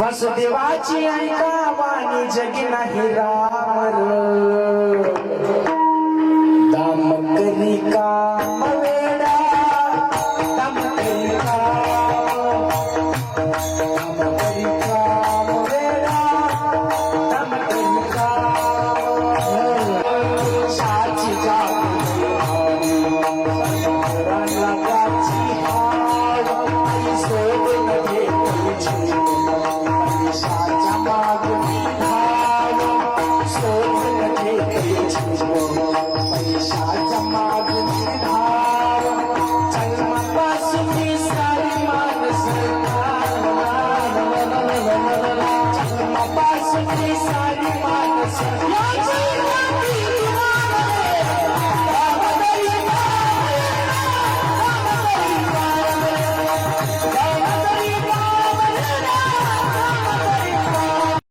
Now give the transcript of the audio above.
वसुदेवाची ऐका वाणी जगी नाही रामर दाम करी काम वेडा दाम करी काम वेडा दाम करी काम साची जाती लगाची हाव आई सोबत घेतली पैशाच्या मागणी भाव सोबत घेतली पैशाच्या मागणी भाव जन्मापासून ही सारी माणसं जन्मापासून ही सारी माणसं